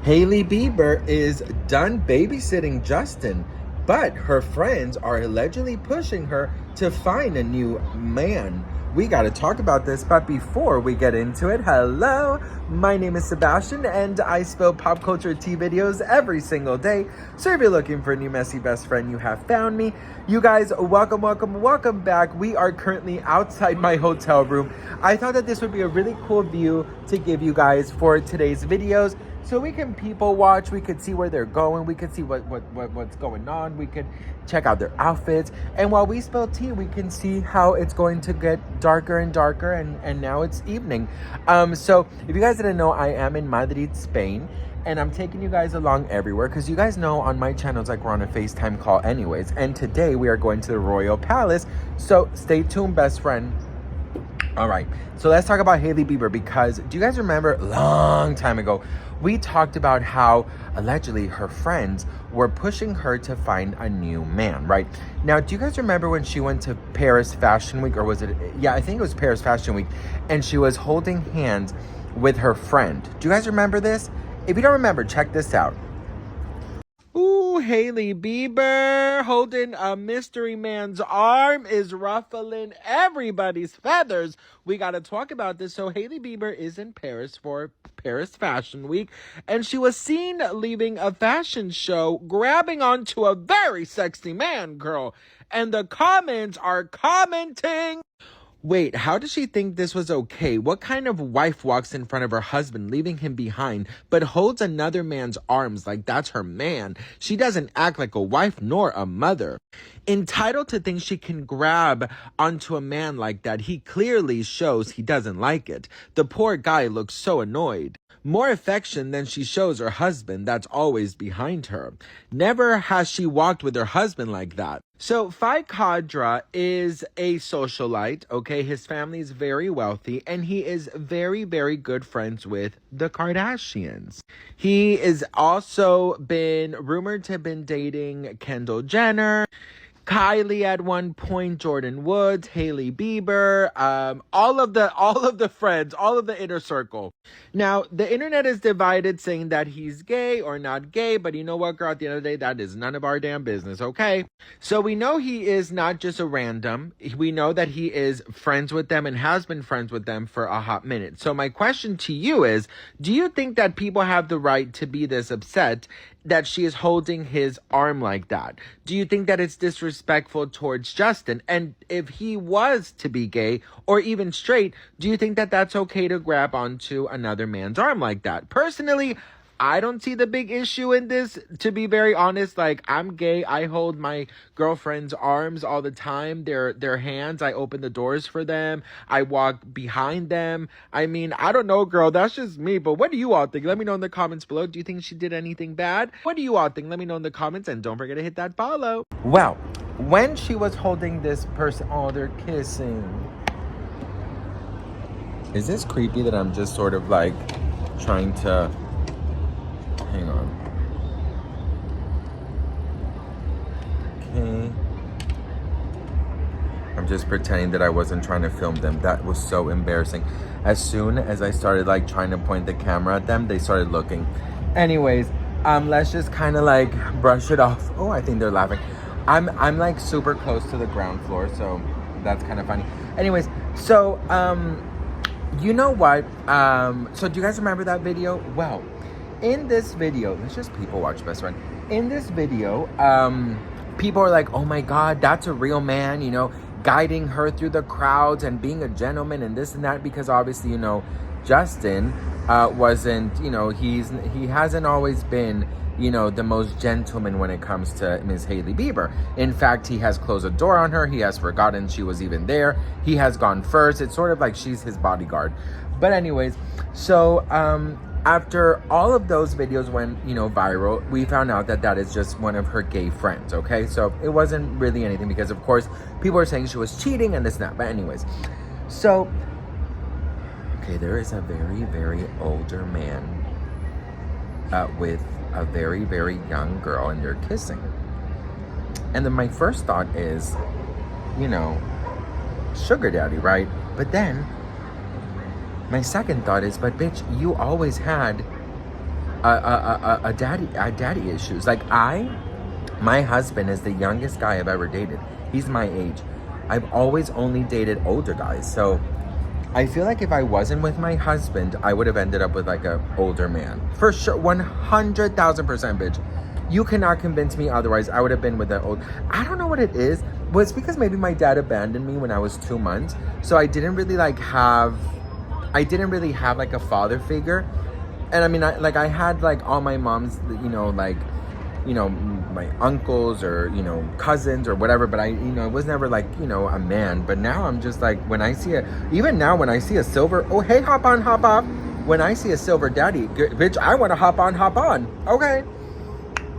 Hailey Bieber is done babysitting Justin, but her friends are allegedly pushing her to find a new man. We got to talk about this, but before we get into it, hello, my name is Sebastian and I spill pop culture tea videos every single day. So if you're looking for a new messy best friend, you have found me. You guys, welcome back. We are currently outside my hotel room. I thought that this would be a really cool view to give you guys for today's videos. So we can people watch, we could see where they're going, we could see what's going on, we could check out their outfits. And while we spill tea, we can see how it's going to get darker and darker, and now it's evening. So if you guys didn't know, I am in Madrid, Spain, and I'm taking you guys along everywhere because you guys know on my channel it's like we're on a FaceTime call anyways. And today we are going to the Royal Palace, so stay tuned, best friend. All right, so let's talk about Hailey Bieber, because do you guys remember a long time ago we talked about how allegedly her friends were pushing her to find a new man, right? Now, do you guys remember when she went to Paris Fashion Week, or was it, yeah, I think it was Paris Fashion Week, and she was holding hands with her friend? Do you guys remember this? If you don't remember, check this out. Ooh, Hailey Bieber holding a mystery man's arm is ruffling everybody's feathers. We got to talk about this. So Hailey Bieber is in Paris for Paris Fashion Week, and she was seen leaving a fashion show grabbing onto a very sexy man, girl. And the comments are commenting. Wait, how does she think this was okay? What kind of wife walks in front of her husband, leaving him behind, but holds another man's arms like that's her man? She doesn't act like a wife nor a mother. Entitled to think she can grab onto a man like that, he clearly shows he doesn't like it. The poor guy looks so annoyed. More affection than she shows her husband that's always behind her. Never has she walked with her husband like that. So Phi Kadra is a socialite, okay? His family is very wealthy, and he is very, very good friends with the Kardashians. He is also been rumored to have been dating Kendall Jenner, Kylie at one point, Jordan Woods, Hailey Bieber, all of the friends, all of the inner circle. Now, the internet is divided, saying that he's gay or not gay, but you know what, girl, at the end of the day, that is none of our damn business, okay? So we know he is not just a random. We know that he is friends with them and has been friends with them for a hot minute. So my question to you is, do you think that people have the right to be this upset that she is holding his arm like that? Do you think that it's disrespectful towards Justin? And if he was to be gay or even straight, do you think that that's okay to grab onto another man's arm like that? Personally, I don't see the big issue in this, to be very honest. Like, I'm gay. I hold my girlfriend's arms all the time. Their hands. I open the doors for them. I walk behind them. I mean, I don't know, girl. That's just me. But what do you all think? Let me know in the comments below. Do you think she did anything bad? What do you all think? Let me know in the comments. And don't forget to hit that follow. Well, when she was holding this person, oh, they're kissing. Is this creepy that I'm just sort of like trying to... Hang on. Okay. I'm just pretending that I wasn't trying to film them. That was so embarrassing. As soon as I started like trying to point the camera at them, they started looking. Anyways, let's just kind of like brush it off. Oh, I think they're laughing. I'm like super close to the ground floor, so that's kind of funny. Anyways, so you know what? So do you guys remember that video? Well, in this video, let's just people watch, best friend. In this video, people are like, oh my God, that's a real man, you know, guiding her through the crowds and being a gentleman and this and that, because obviously, you know, Justin wasn't, you know, he hasn't always been, you know, the most gentleman when it comes to Ms. Hailey Bieber. In fact, he has closed the door on her. He has forgotten she was even there. He has gone first. It's sort of like she's his bodyguard. But anyways, so, after all of those videos went, you know, viral, we found out that that is just one of her gay friends, okay? So it wasn't really anything because, of course, people were saying she was cheating and this and that. But anyways, so, okay, there is a very, very older man with a very, very young girl, and they're kissing. And then my first thought is, you know, sugar daddy, right? But then my second thought is, but bitch, you always had daddy issues. Like my husband is the youngest guy I've ever dated. He's my age. I've always only dated older guys. So I feel like if I wasn't with my husband, I would have ended up with like a older man. For sure, 100,000%, bitch. You cannot convince me otherwise. I would have been with an old... I don't know what it is. Well, it's because maybe my dad abandoned me when I was 2 months. So I didn't really have like a father figure. And I mean, I had like all my mom's, my uncles or, cousins or whatever. But it was never like, a man. But now I'm just like, when I see a silver, oh, hey, hop on, hop off. When I see a silver daddy, bitch, I want to hop on. Okay.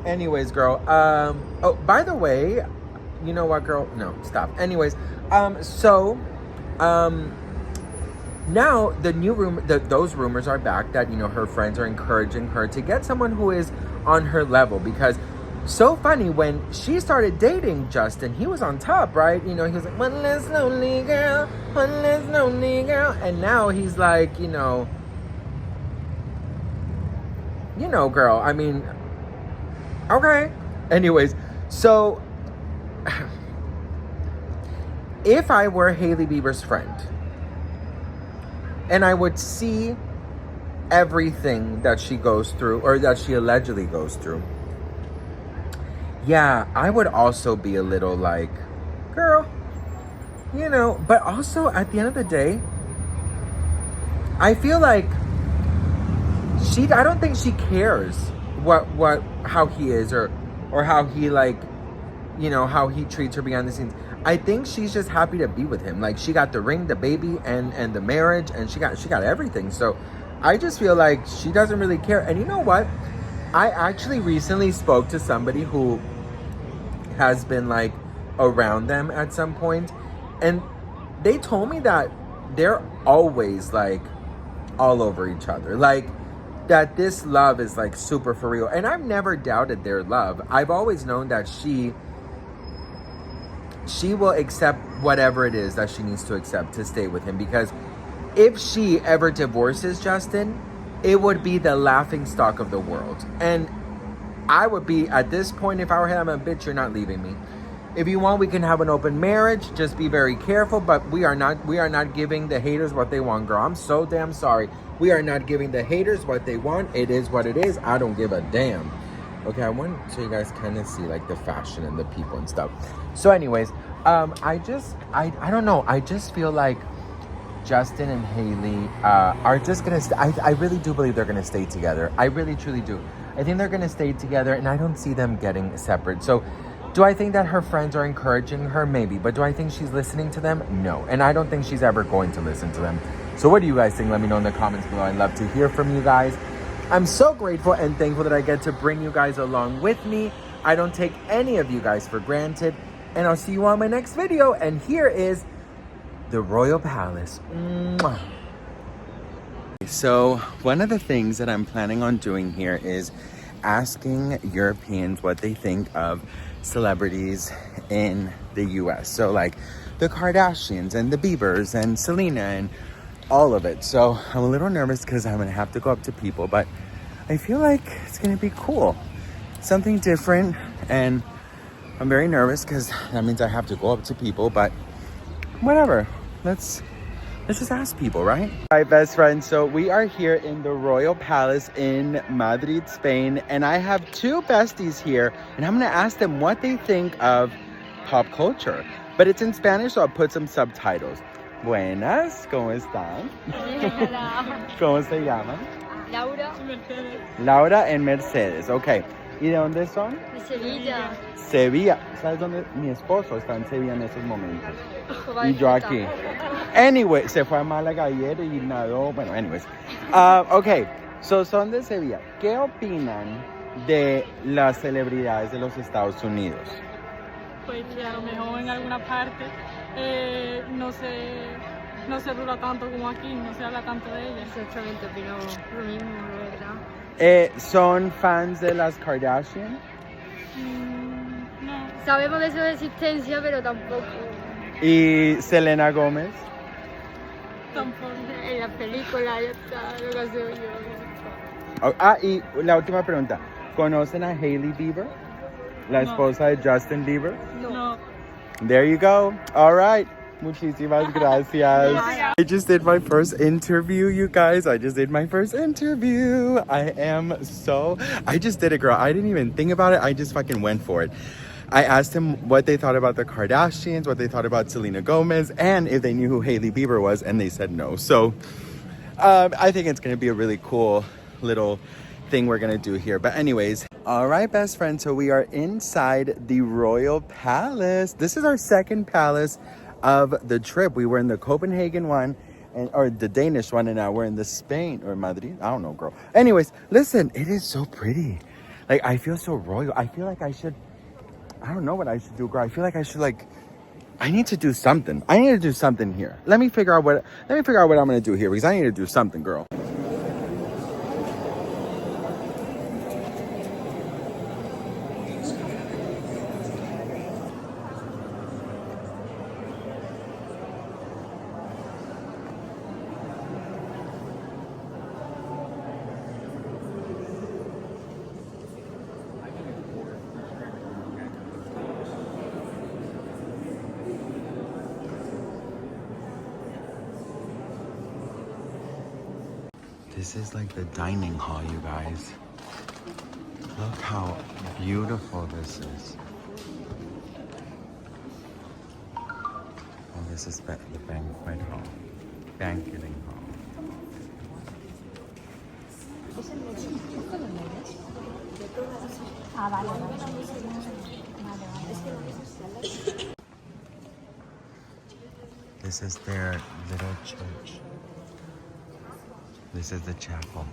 Anyways, girl. Oh, by the way, you know what, girl? No, stop. Anyways, now the new those rumors are back that her friends are encouraging her to get someone who is on her level, because so funny, when she started dating Justin, he was on top, right? He was like, one less lonely girl, and now he's like, girl. I mean, okay. Anyways, so if I were Hailey Bieber's friend and I would see everything that she goes through, or that she allegedly goes through, yeah, I would also be a little like, girl, but also at the end of the day, I feel like I don't think she cares how he is, or how he how he treats her behind the scenes. I think she's just happy to be with him. Like, she got the ring, the baby, and the marriage, and she got everything. So I just feel like she doesn't really care. And you know what? I actually recently spoke to somebody who has been like around them at some point, and they told me that they're always like all over each other. Like, that this love is like super for real. And I've never doubted their love. I've always known that she will accept whatever it is that she needs to accept to stay with him, because if she ever divorces Justin, it would be the laughing stock of the world. And I would be, at this point, if I were him, I'm a bitch, you're not leaving me. If you want, we can have an open marriage. Just be very careful. But we are not giving the haters what they want, girl. I'm so damn sorry. We are not giving the haters what they want. It is what it is. I don't give a damn. Okay, I want so you guys kind of see like the fashion and the people and stuff. So anyways, I don't know. I just feel like Justin and Hailey are just gonna I really do believe they're gonna stay together. I really truly do. I think they're gonna stay together, and I don't see them getting separate. So do I think that her friends are encouraging her? Maybe. But do I think she's listening to them? No. And I don't think she's ever going to listen to them. So what do you guys think? Let me know in the comments below. I'd love to hear from you guys. I'm so grateful and thankful that I get to bring you guys along with me. I don't take any of you guys for granted. And I'll see you on my next video. And here is the Royal Palace. Mwah. So one of the things that I'm planning on doing here is asking Europeans what they think of celebrities in the US. So like the Kardashians and the Biebers and Selena and all of it. So I'm a little nervous because I'm gonna have to go up to people, but I feel like it's gonna be cool, something different. And I'm very nervous because that means I have to go up to people, but whatever, let's just ask people, right? All right, best friends, so we are here in the Royal Palace in Madrid, Spain, and I have two besties here, and I'm gonna ask them what they think of pop culture. But it's in Spanish, so I'll put some subtitles. Buenas, ¿cómo están? Hola. ¿Cómo se llaman? Laura. Mercedes. Laura and Mercedes, ok. ¿Y de dónde son? De Sevilla. Sevilla. ¿Sabes dónde? Mi esposo está en Sevilla en estos momentos. Vaya Y yo puta. aquí. Anyway, se fue a Málaga ayer y nadó. Bueno, anyways. Ok, so son de Sevilla. ¿Qué opinan de las celebridades de los Estados Unidos? Pues que a lo mejor en alguna parte no se dura tanto como aquí, no se habla tanto de ella. Exactamente, opino lo mismo, la verdad. ¿Son fans de las Kardashian? No, Sabemos de su existencia, pero tampoco ¿Y Selena Gómez? tampoco. en la película ya está, lo que hace yo. Oh, y la última pregunta. ¿Conocen a Hailey Bieber? La No. esposa de Justin Bieber? No. There you go. All right. Muchísimas gracias. Gracias. I just did my first interview, you guys. I just did my first interview. I just did it, girl. I didn't even think about it. I just fucking went for it. I asked him what they thought about the Kardashians, what they thought about Selena Gomez, and if they knew who Hailey Bieber was, and they said no. So I think it's gonna be a really cool little thing we're gonna do here. But anyways, all right, best friends, so we are inside the Royal Palace. This is our second palace of the trip. We were in the Copenhagen one, or the Danish one, and now we're in the Spain or Madrid. I don't know, girl. Anyways, listen, it is so pretty. Like, I feel so royal. I feel like I don't know what I should do, girl. I feel like I need to do something. I need to do something here. Let me figure out what I'm gonna do here, because I need to do something, girl. This is like the dining hall, you guys. Look how beautiful this is. And this is the banquet hall. Banqueting hall. This is their little church. This is the chapel.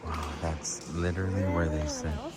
Wow, that's literally where they sit. Oh.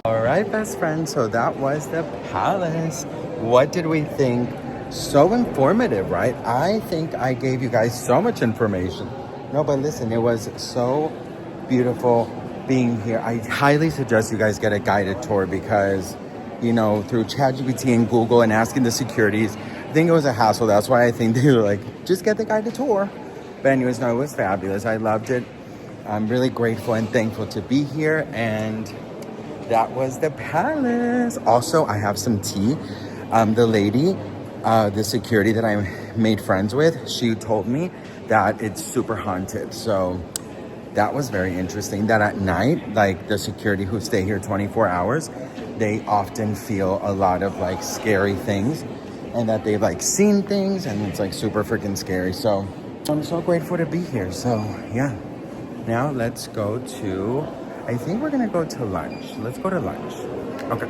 All right, best friends, so that was the palace. What did we think? So informative, right? I think I gave you guys so much information. No, but listen, it was so beautiful being here. I highly suggest you guys get a guided tour because, you know, through ChatGPT and Google and asking the securities, I think it was a hassle. That's why I think they were like, just get the guided tour. But anyways, no, it was fabulous. I loved it. I'm really grateful and thankful to be here, and that was the palace. Also, I have some tea. The lady, the security that I made friends with, she told me that it's super haunted. So that was very interesting, that at night, like the security who stay here 24 hours, they often feel a lot of like scary things, and that they've like seen things, and it's like super freaking scary. So I'm so grateful to be here. So yeah, now let's go to, I think we're gonna go to lunch. Let's go to lunch. Okay.